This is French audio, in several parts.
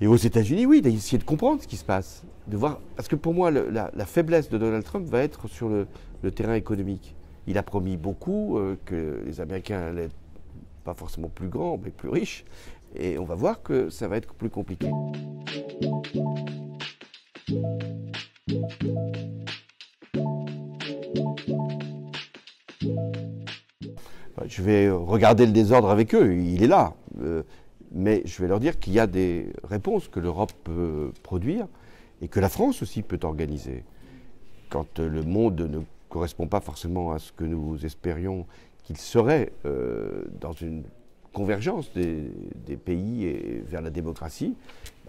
Et aux États-Unis, oui, d'essayer de comprendre ce qui se passe, de voir, parce que pour moi, la faiblesse de Donald Trump va être sur le terrain économique. Il a promis beaucoup, que les Américains allaient être pas forcément plus grands, mais plus riches, et on va voir que ça va être plus compliqué. Je vais regarder le désordre avec eux, il est là. Mais je vais leur dire qu'il y a des réponses que l'Europe peut produire et que la France aussi peut organiser. Quand le monde ne correspond pas forcément à ce que nous espérions qu'il serait dans une convergence des pays vers la démocratie,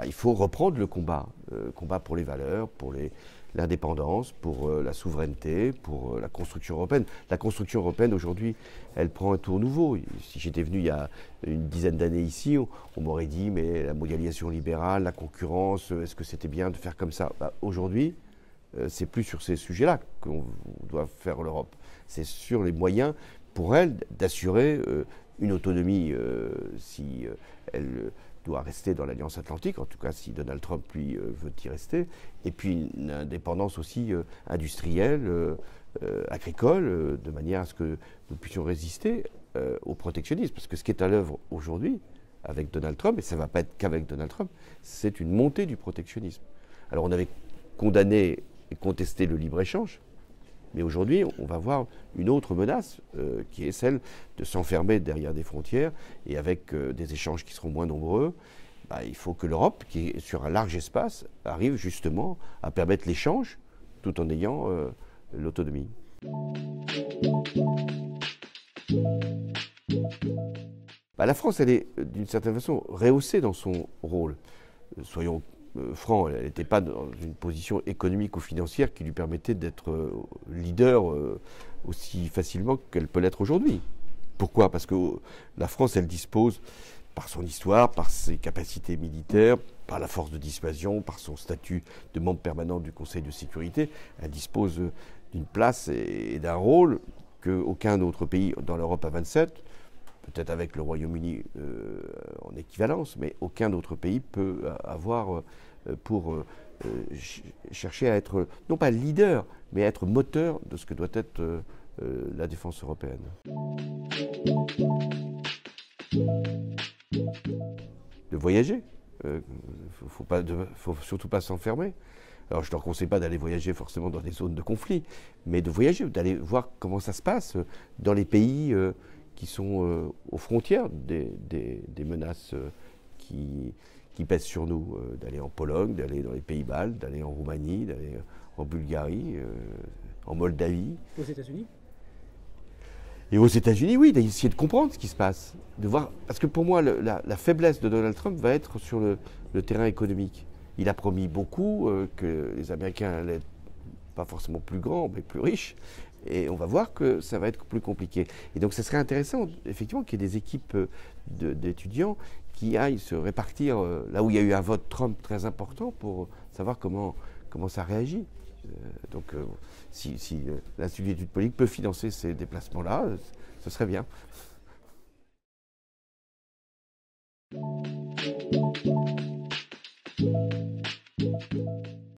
il faut reprendre le combat pour les valeurs, pour l'indépendance, pour la souveraineté, pour la construction européenne. La construction européenne, aujourd'hui, elle prend un tour nouveau. Si j'étais venu il y a une dizaine d'années ici, on m'aurait dit, mais la mondialisation libérale, la concurrence, est-ce que c'était bien de faire comme ça? Aujourd'hui, c'est plus sur ces sujets-là qu'on doit faire l'Europe. C'est sur les moyens pour elle d'assurer une autonomie si elle doit rester dans l'Alliance Atlantique, en tout cas si Donald Trump, lui, veut y rester, et puis une indépendance aussi industrielle, agricole, de manière à ce que nous puissions résister au protectionnisme. Parce que ce qui est à l'œuvre aujourd'hui, avec Donald Trump, et ça ne va pas être qu'avec Donald Trump, c'est une montée du protectionnisme. Alors on avait condamné et contesté le libre-échange, mais aujourd'hui, on va voir une autre menace qui est celle de s'enfermer derrière des frontières et avec des échanges qui seront moins nombreux. Il faut que l'Europe, qui est sur un large espace, arrive justement à permettre l'échange tout en ayant l'autonomie. La France, elle est d'une certaine façon rehaussée dans son rôle. Soyons francs, elle n'était pas dans une position économique ou financière qui lui permettait d'être leader aussi facilement qu'elle peut l'être aujourd'hui. Pourquoi? Parce que la France, elle dispose, par son histoire, par ses capacités militaires, par la force de dissuasion, par son statut de membre permanent du Conseil de sécurité, elle dispose d'une place et d'un rôle qu'aucun autre pays dans l'Europe à 27, peut-être avec le Royaume-Uni en équivalence, mais aucun autre pays peut avoir pour chercher à être, non pas leader, mais à être moteur de ce que doit être la défense européenne. De voyager. Faut surtout pas s'enfermer. Alors je ne leur conseille pas d'aller voyager forcément dans des zones de conflit, mais de voyager, d'aller voir comment ça se passe dans les pays qui sont aux frontières des menaces qui pèsent sur nous, d'aller en Pologne, d'aller dans les pays baltes, d'aller en Roumanie, d'aller en Bulgarie, en Moldavie. Aux États-Unis? Et aux États-Unis, oui, d'essayer de comprendre ce qui se passe, de voir, parce que pour moi, la faiblesse de Donald Trump va être sur le terrain économique. Il a promis beaucoup, que les Américains allaient être pas forcément plus grands, mais plus riches, et on va voir que ça va être plus compliqué. Et donc, ce serait intéressant, effectivement, qu'il y ait des équipes d'étudiants qui aillent se répartir là où il y a eu un vote Trump très important pour savoir comment ça réagit. Si l'Institut d'études politiques peut financer ces déplacements-là, ce serait bien.